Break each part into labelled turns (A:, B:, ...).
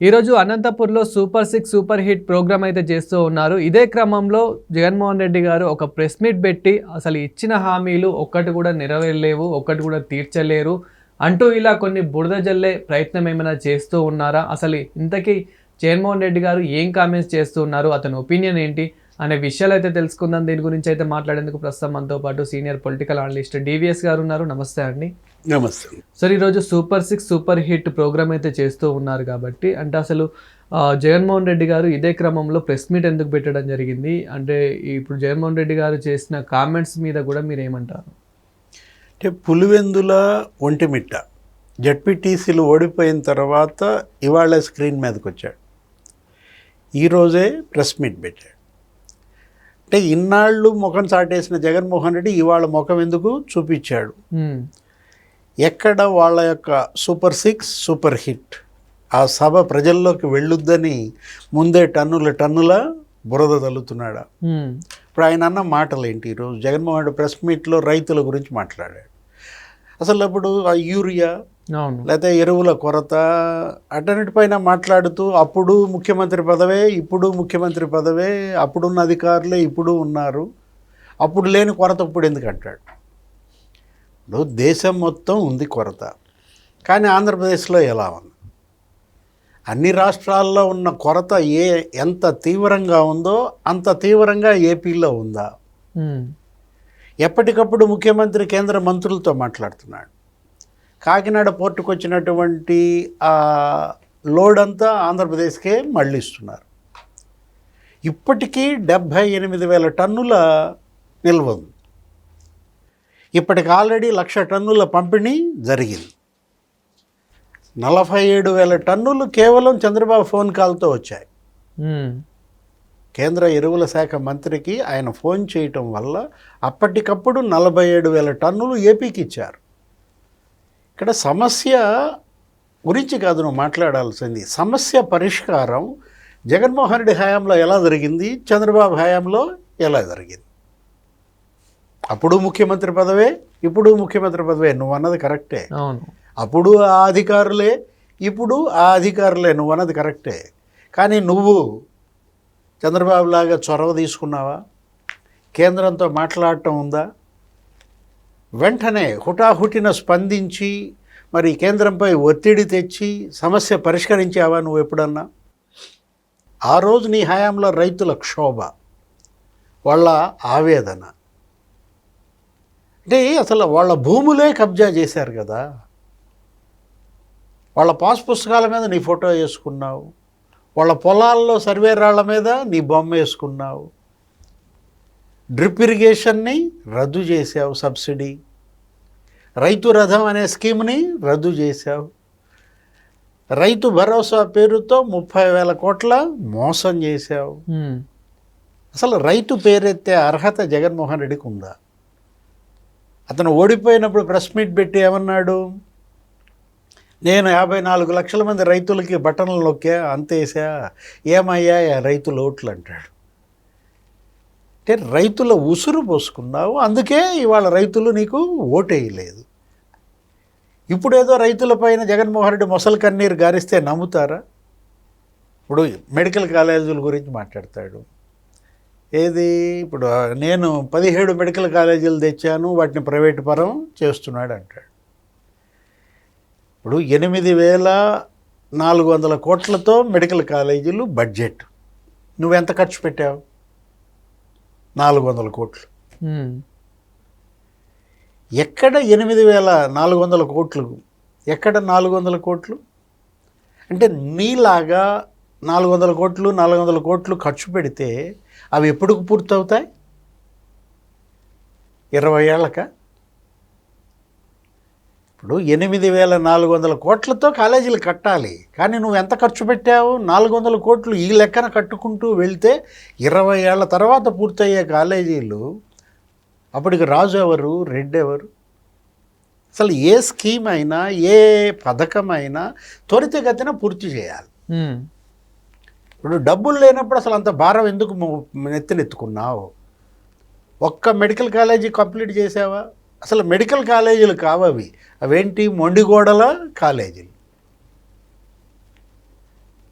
A: ఈరోజు అనంతపూర్లో super 6 super hit programme అయితే చేస్తూ ఉన్నారు. ఇదే క్రమంలో జగన్మోహన్ రెడ్డి గారు ఒక ప్రెస్ మీట్ పెట్టి అసలు ఇచ్చిన హామీలు ఒక్కటి కూడా నెరవేరలేవు, ఒక్కటి కూడా తీర్చలేరు అంటూ ఇలా కొన్ని బురద జల్లే ప్రయత్నం ఏమైనా చేస్తూ ఉన్నారా? అసలు ఇంతకీ జగన్మోహన్ రెడ్డి గారు ఏం కామెంట్స్ చేస్తూ ఉన్నారు? అతని ఒపీనియన్ ఏంటి? అనే విషయాలు అయితే తెలుసుకుందాం. దీని గురించి అయితే మాట్లాడేందుకు ప్రస్తుతం మనతో పాటు సీనియర్ పొలిటికల్ అనలిస్ట్ డివిఎస్ గారు ఉన్నారు. నమస్తే అండి.
B: నమస్తే
A: సార్. ఈరోజు సూపర్ 6 సూపర్ హిట్ ప్రోగ్రామ్ అయితే చేస్తూ ఉన్నారు కాబట్టి అంటే అసలు జగన్మోహన్ రెడ్డి గారు ఇదే క్రమంలో ప్రెస్ మీట్ ఎందుకు పెట్టడం జరిగింది? అంటే ఇప్పుడు జగన్మోహన్ రెడ్డి గారు చేసిన కామెంట్స్ మీద కూడా మీరు ఏమంటారు?
B: అంటే పులివెందుల ఒంటిమిట్ట జడ్పీటీసీలు ఓడిపోయిన తర్వాత ఇవాళ స్క్రీన్ మీదకి వచ్చాడు. ఈరోజే ప్రెస్ మీట్ పెట్టాడు. అంటే ఇన్నాళ్ళు ముఖం చాటేసిన జగన్మోహన్ రెడ్డి ఇవాళ ముఖం ఎందుకు చూపించాడు? ఎక్కడ వాళ్ళ యొక్క సూపర్ 6 సూపర్ హిట్ ఆ సభ ప్రజల్లోకి వెళ్ళొద్దని ముందే టన్నుల బురద తల్లుతున్నాడా? ఇప్పుడు ఆయన అన్న మాటలు ఏంటి? ఈరోజు జగన్మోహన్ రెడ్డి ప్రెస్ మీట్లో రైతుల గురించి మాట్లాడాడు. అసలు అప్పుడు ఆ యూరియా లేకపోతే ఎరువుల కొరత అటన్నిటిపైన మాట్లాడుతూ అప్పుడు ముఖ్యమంత్రి పదవే, ఇప్పుడు ముఖ్యమంత్రి పదవే, అప్పుడున్న అధికారులే ఇప్పుడు ఉన్నారు, అప్పుడు లేని కొరత ఇప్పుడు ఎందుకు అంటాడు? ఇప్పుడు దేశం మొత్తం ఉంది కొరత, కానీ ఆంధ్రప్రదేశ్లో ఎలా ఉంది? అన్ని రాష్ట్రాల్లో ఉన్న కొరత ఎంత తీవ్రంగా ఉందో అంత తీవ్రంగా ఏపీలో ఉందా? ఎప్పటికప్పుడు ముఖ్యమంత్రి కేంద్ర మంత్రులతో మాట్లాడుతున్నాడు. కాకినాడ పోర్టుకు వచ్చినటువంటి లోడ్ అంతా ఆంధ్రప్రదేశ్కే మళ్ళిస్తున్నారు. ఇప్పటికీ 78,000 టన్నుల నిల్వ ఉంది. ఇప్పటికి ఆల్రెడీ 1,00,000 టన్నుల పంపిణీ జరిగింది. 47,000 టన్నులు కేవలం చంద్రబాబు ఫోన్ కాల్తో వచ్చాయి. కేంద్ర ఎరువుల శాఖ మంత్రికి ఆయన ఫోన్ చేయటం వల్ల అప్పటికప్పుడు 47,000 టన్నులు ఏపీకి ఇచ్చారు. ఇక్కడ సమస్య గురించి కాదు నువ్వు మాట్లాడాల్సింది, సమస్య పరిష్కారం జగన్మోహన్ రెడ్డి హయాంలో ఎలా జరిగింది, చంద్రబాబు హయాంలో ఎలా జరిగింది? అప్పుడు ముఖ్యమంత్రి పదవే, ఇప్పుడు ముఖ్యమంత్రి పదవే. నువ్వు అన్నది కరెక్టే. అప్పుడు ఆ అధికారులే, ఇప్పుడు ఆ అధికారులే. నువ్వు అన్నది కరెక్టే. కానీ నువ్వు చంద్రబాబు లాగా చొరవ తీసుకున్నావా? కేంద్రంతో మాట్లాడటం ఉందా? వెంటనే హుటాహుటిన స్పందించి మరి కేంద్రంపై ఒత్తిడి తెచ్చి సమస్య పరిష్కరించావా నువ్వు ఎప్పుడన్నా? ఆ రోజు నీ హయాంలో రైతుల క్షోభ, వాళ్ళ ఆవేదన, అంటే అసలు వాళ్ళ భూములే కబ్జా చేశారు కదా. వాళ్ళ పాస్ పుస్తకాల మీద నీ ఫోటో వేసుకున్నావు, వాళ్ళ పొలాల్లో సర్వే రాళ్ల మీద నీ బొమ్మ వేసుకున్నావు, డ్రిప్ ఇరిగేషన్ని రద్దు చేశావు, సబ్సిడీ, రైతు రథం అనే స్కీమ్ని రద్దు చేశావు, రైతు భరోసా పేరుతో 30,000 కోట్ల మోసం చేశావు. అసలు రైతు పేరెత్తే అర్హత జగన్మోహన్ రెడ్డికి ఉందా? అతను ఓడిపోయినప్పుడు ప్రెస్ మీట్ పెట్టి ఏమన్నాడు? నేను 54 లక్షల మంది రైతులకి బటన్లు నొక్కా, అంతేసా, ఏమయ్యా రైతుల ఓట్లు అంటాడు. అంటే రైతుల ఉసురు పోసుకున్నావు, అందుకే ఇవాళ రైతులు నీకు ఓటేయలేదు. ఇప్పుడేదో రైతులపైన జగన్మోహన్ రెడ్డి మొసలు కన్నీరు గారిస్తే నమ్ముతారా? ఇప్పుడు మెడికల్ కాలేజీల గురించి మాట్లాడతాడు. ఏది ఇప్పుడు నేను 17 మెడికల్ కాలేజీలు తెచ్చాను, వాటిని ప్రైవేటు పరం చేస్తున్నాడు అంటాడు. ఇప్పుడు 8,400 కోట్లతో మెడికల్ కాలేజీలు బడ్జెట్, నువ్వెంత ఖర్చు పెట్టావు? 400 కోట్లు. ఎక్కడ 8,400 కోట్లు? ఎక్కడ 400 కోట్లు? అంటే నీలాగా 400 కోట్లు ఖర్చు పెడితే అవి ఎప్పుడు పూర్తవుతాయి? 20 ఏళ్ళక? ఇప్పుడు 8,400 కోట్లతో కాలేజీలు కట్టాలి, కానీ నువ్వు ఎంత ఖర్చు పెట్టావు? 400 కోట్లు. ఈ లెక్కన కట్టుకుంటూ వెళ్తే 20 ఏళ్ల తర్వాత పూర్తయ్యే కాలేజీలు. అప్పటికి రాజు ఎవరు, రెడ్డి ఎవరు? అసలు ఏ స్కీమ్ అయినా ఏ పథకం అయినా త్వరితగతిన పూర్తి చేయాలి. ఇప్పుడు డబ్బులు లేనప్పుడు అసలు అంత భారం ఎందుకు నెత్తినెత్తుకున్నావు? ఒక్క మెడికల్ కాలేజీ కంప్లీట్ చేసావా? అసలు మెడికల్ కాలేజీలు కావవి, అవేంటి మొండిగోడల కాలేజీలు.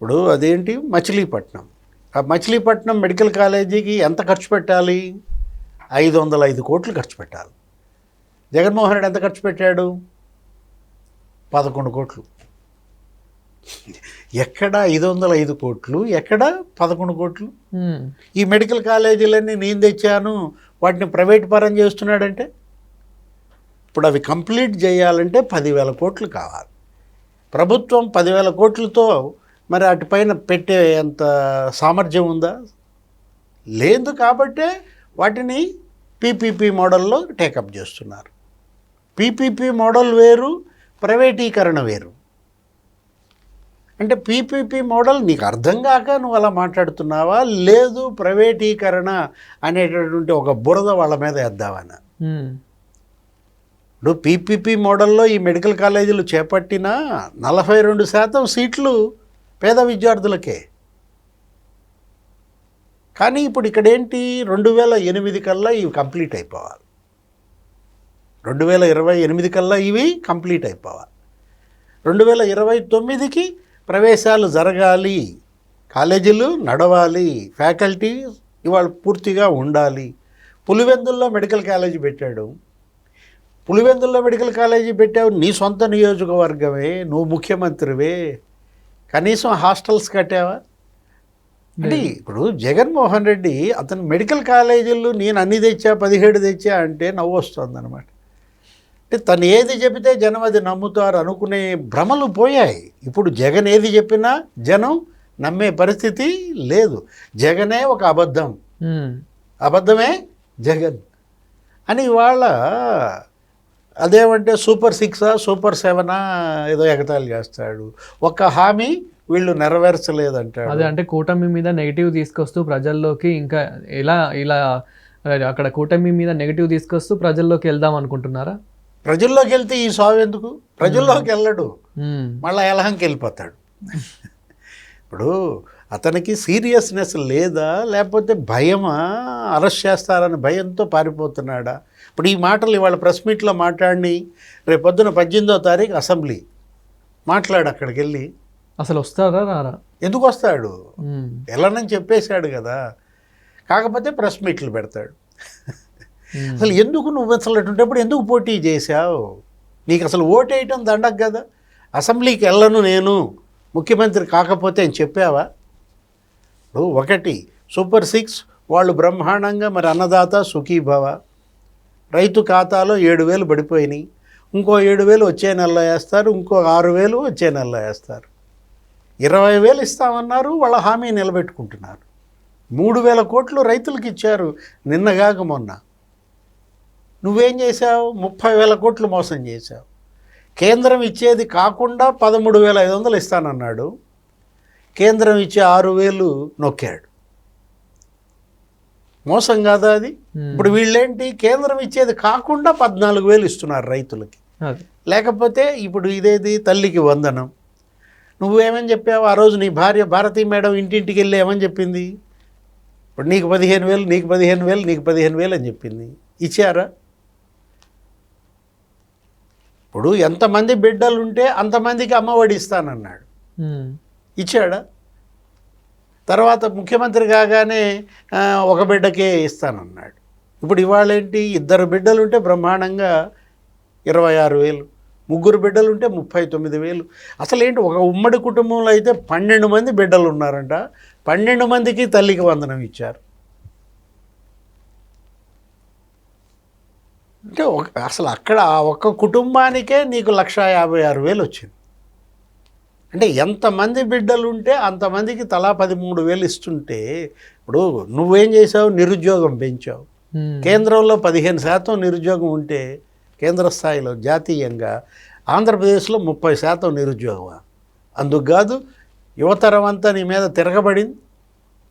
B: ఇప్పుడు అదేంటి మచిలీపట్నం. ఆ మచిలీపట్నం మెడికల్ కాలేజీకి ఎంత ఖర్చు పెట్టాలి? 505 కోట్లు ఖర్చు పెట్టాలి. జగన్మోహన్ రెడ్డి ఎంత ఖర్చు పెట్టాడు? 11 కోట్లు. ఎక్కడ 505 కోట్లు, ఎక్కడ 11 కోట్లు? ఈ మెడికల్ కాలేజీలన్నీ నేను తెచ్చాను, వాటిని ప్రైవేట్ పరం చేస్తున్నాడంటే, ఇప్పుడు అవి కంప్లీట్ చేయాలంటే 10,000 కోట్లు కావాలి. ప్రభుత్వం 10,000 కోట్లతో మరి వాటిపైన పెట్టే అంత సామర్థ్యం ఉందా? లేదు. కాబట్టే వాటిని పీపీపీ మోడల్లో టేకప్ చేస్తున్నారు. పీపీపీ మోడల్ వేరు, ప్రైవేటీకరణ వేరు. అంటే పీపీపీ మోడల్ నీకు అర్థం కాక నువ్వు అలా మాట్లాడుతున్నావా, లేదు ప్రైవేటీకరణ అనేటటువంటి ఒక బురద వాళ్ళ మీద వేద్దామని? ఇప్పుడు పీపీపీ మోడల్లో ఈ మెడికల్ కాలేజీలు చేపట్టిన 42% సీట్లు పేద విద్యార్థులకే. కానీ ఇప్పుడు ఇక్కడేంటి, 2008 కల్లా ఇవి కంప్లీట్ అయిపోవాలి. 2028 కల్లా ఇవి కంప్లీట్ అయిపోవాలి. 2029కి ప్రవేశాలు జరగాలి, కాలేజీలు నడవాలి, ఫ్యాకల్టీ ఇవాళ పూర్తిగా ఉండాలి. పులివెందుల్లో మెడికల్ కాలేజీ పెట్టాడు. పులివెందుల్లో మెడికల్ కాలేజీ పెట్టావు, నీ సొంత నియోజకవర్గమే, నువ్వు ముఖ్యమంత్రివే, కనీసం హాస్టల్స్ కట్టావా? అంటే ఇప్పుడు జగన్మోహన్ రెడ్డి అతను మెడికల్ కాలేజీలు నేను అన్ని తెచ్చా, 17 తెచ్చా అంటే నవ్వు వస్తుంది అనమాట. అంటే తను ఏది చెబితే జనం అది నమ్ముతారు అనుకునే భ్రమలు పోయాయి. ఇప్పుడు జగన్ ఏది చెప్పినా జనం నమ్మే పరిస్థితి లేదు. జగనే ఒక అబద్ధం, అబద్ధమే జగన్ అని ఇవాళ అదేమంటే సూపర్ 6 సూపర్ 7 ఏదో ఎగతాళి చేస్తాడు. ఒక్క హామీ వీళ్ళు నెరవేర్చలేదంటాడు.
A: అదే అంటే కూటమి మీద నెగిటివ్ తీసుకొస్తూ ప్రజల్లోకి ఇంకా ఇలా అక్కడ కూటమి మీద నెగిటివ్ తీసుకొస్తూ ప్రజల్లోకి వెళ్దాం అనుకుంటున్నారా?
B: ప్రజల్లోకి వెళ్తే ఈ సాగు ఎందుకు? ప్రజల్లోకి వెళ్ళడు, మళ్ళీ ఎలహంకి వెళ్ళిపోతాడు. ఇప్పుడు అతనికి సీరియస్నెస్ లేదా, లేకపోతే భయమా, అరెస్ట్ చేస్తారని భయంతో పారిపోతున్నాడా? ఇప్పుడు ఈ మాటలు ఇవాళ ప్రెస్ మీట్లో మాట్లాడి రేపొద్దున 18వ తారీఖు అసెంబ్లీ మాట్లాడు, అక్కడికి వెళ్ళి
A: అసలు వస్తారా రారా?
B: ఎందుకు వస్తాడు? వెళ్ళనని చెప్పేశాడు కదా. కాకపోతే ప్రెస్ మీట్లు పెడతాడు. అసలు ఎందుకు నువ్వు అసలు అటువంటిప్పుడు ఎందుకు పోటీ చేశావు? నీకు అసలు ఓటేయటం దండగ కదా. అసెంబ్లీకి వెళ్ళను నేను ముఖ్యమంత్రి కాకపోతే అని చెప్పావా? ఇప్పుడు ఒకటి సూపర్ 6 వాళ్ళు బ్రహ్మాండంగా మరి అన్నదాత సుఖీభవ, రైతు ఖాతాలో 7,000 పడిపోయినాయి, ఇంకో 7,000 వచ్చే నెలలో వేస్తారు, ఇంకో 6,000 వచ్చే నెలలో వేస్తారు. 20,000 ఇస్తామన్నారు, వాళ్ళ హామీ నిలబెట్టుకుంటున్నారు. 3,000 కోట్లు రైతులకు ఇచ్చారు నిన్నగాక మొన్న. నువ్వేం చేశావు? 30,000 కోట్లు మోసం చేశావు. కేంద్రం ఇచ్చేది కాకుండా 13,500 ఇస్తానన్నాడు, కేంద్రం ఇచ్చే 6,000 నొక్కాడు. మోసం కాదా అది? ఇప్పుడు వీళ్ళేంటి, కేంద్రం ఇచ్చేది కాకుండా 14,000 ఇస్తున్నారు రైతులకి. లేకపోతే ఇప్పుడు ఇదేది తల్లికి వందనం. నువ్వేమని చెప్పావు ఆ రోజు? నీ భార్య భారతీ మేడం ఇంటింటికి వెళ్ళి ఏమని చెప్పింది? ఇప్పుడు నీకు 15,000, నీకు 15,000, నీకు 15,000 అని చెప్పింది. ఇచ్చారా? ఇప్పుడు ఎంతమంది బిడ్డలుంటే అంతమందికి అమ్మఒడి ఇస్తానన్నాడు, ఇచ్చాడా? తర్వాత ముఖ్యమంత్రి కాగానే ఒక బిడ్డకే ఇస్తానన్నాడు. ఇప్పుడు ఇవాళ ఏంటి, 2 బిడ్డలుంటే బ్రహ్మాండంగా 26,000, 3 బిడ్డలుంటే 39,000. అసలు ఏంటి, ఒక ఉమ్మడి కుటుంబంలో అయితే 12 మంది బిడ్డలు ఉన్నారంట, 12 మందికి తల్లికి వందనం ఇచ్చారు. అంటే అసలు అక్కడ ఒక్క కుటుంబానికే నీకు 1,56,000 వచ్చింది. అంటే ఎంతమంది బిడ్డలుంటే అంతమందికి తలా 13,000 ఇస్తుంటే, ఇప్పుడు నువ్వేం చేసావు? నిరుద్యోగం పెంచావు. కేంద్రంలో 15% నిరుద్యోగం ఉంటే కేంద్ర స్థాయిలో జాతీయంగా ఆంధ్రప్రదేశ్లో 30% నిరుద్యోగం. అందుకు కాదు యువతరం అంతా నీ మీద తిరగబడింది,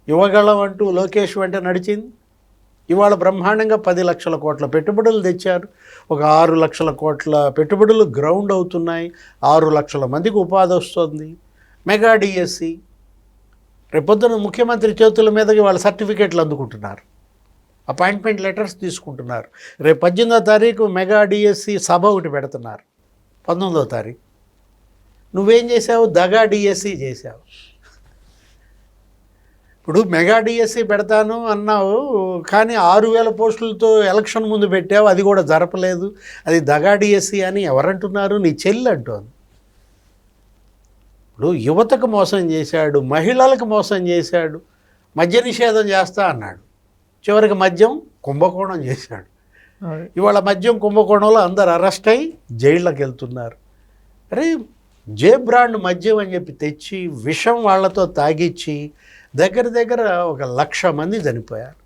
B: యువగళం అంటూ లోకేష్ వెంట నడిచింది. ఇవాళ బ్రహ్మాండంగా 10 లక్షల కోట్ల పెట్టుబడులు తెచ్చారు. ఒక 6 లక్షల కోట్ల పెట్టుబడులు గ్రౌండ్ అవుతున్నాయి. 6 లక్షల మందికి ఉపాధి వస్తుంది. మెగా డిఎస్సి రేపొద్దున ముఖ్యమంత్రి చేతుల మీదకి వాళ్ళ సర్టిఫికేట్లు అందుకుంటున్నారు, అపాయింట్మెంట్ లెటర్స్ తీసుకుంటున్నారు. రేపు 18వ తారీఖు మెగా డిఎస్సి సభ ఒకటి పెడుతున్నారు, 19వ తారీఖు. నువ్వేం చేసావు? దగా డిఎస్సి చేసావు. ఇప్పుడు మెగా డిఎస్సి పెడతాను అన్నావు, కానీ 6,000 పోస్టులతో ఎలక్షన్ ముందు పెట్టావు, అది కూడా జరపలేదు, అది దగా డిఎస్సి అని ఎవరంటున్నారు? నీ చెల్లి అంటోంది. ఇప్పుడు యువతకు మోసం చేశాడు, మహిళలకు మోసం చేశాడు, మద్య నిషేధం చేస్తా అన్నాడు, చివరికి మద్యం కుంభకోణం చేశాడు. ఇవాళ మద్యం కుంభకోణంలో అందరు అరెస్ట్ అయ్యి జైళ్ళకి వెళ్తున్నారు. అరే జే బ్రాండ్ మద్యం అని చెప్పి తెచ్చి విషం వాళ్ళతో తాగిచ్చి దగ్గర 1,00,000 మంది చనిపోయారు.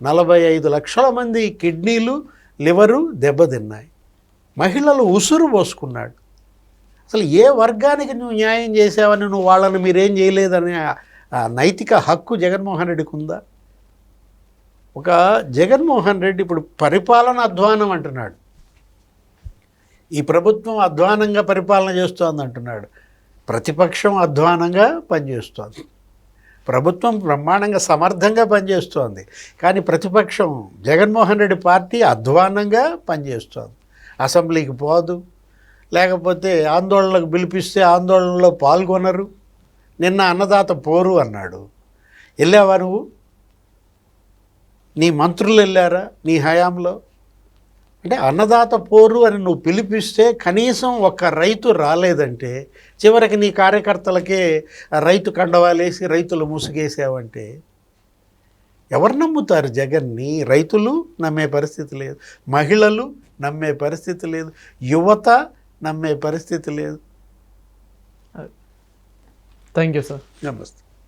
B: 45 లక్షల మంది కిడ్నీలు లివరు దెబ్బతిన్నాయి. మహిళలు ఉసురు పోసుకున్నాడు. అసలు ఏ వర్గానికి నువ్వు న్యాయం చేసావని, నువ్వు వాళ్ళని మీరేం చేయలేదనే నైతిక హక్కు జగన్మోహన్ రెడ్డికి ఉందా? ఒక జగన్మోహన్ రెడ్డి ఇప్పుడు పరిపాలన అధ్వానం అంటున్నాడు, ఈ ప్రభుత్వం అధ్వానంగా పరిపాలన చేస్తోంది అంటున్నాడు. ప్రతిపక్షం అధ్వానంగా పనిచేస్తోంది, ప్రభుత్వం బ్రహ్మాండంగా సమర్థంగా పనిచేస్తోంది, కానీ ప్రతిపక్షం జగన్మోహన్ రెడ్డి పార్టీ అధ్వానంగా పనిచేస్తోంది. అసెంబ్లీకి పోదు, లేకపోతే ఆందోళనలకు పిలిపిస్తే ఆందోళనలో పాల్గొనరు. నిన్న అన్నదాత పోరు అన్నాడు, వెళ్ళావా నువ్వు? నీ మంత్రులు వెళ్ళారా నీ హయాంలో? అంటే అన్నదాత పోరు అని నువ్వు పిలిపిస్తే కనీసం ఒక్క రైతు రాలేదంటే, చివరికి నీ కార్యకర్తలకే రైతు కండవాలేసి రైతులు ముసుగేసావంటే ఎవరు నమ్ముతారు జగన్ని? రైతులు నమ్మే పరిస్థితి లేదు, మహిళలు నమ్మే పరిస్థితి లేదు, యువత నమ్మే పరిస్థితి లేదు.
A: Thank you sir.
B: నమస్తే.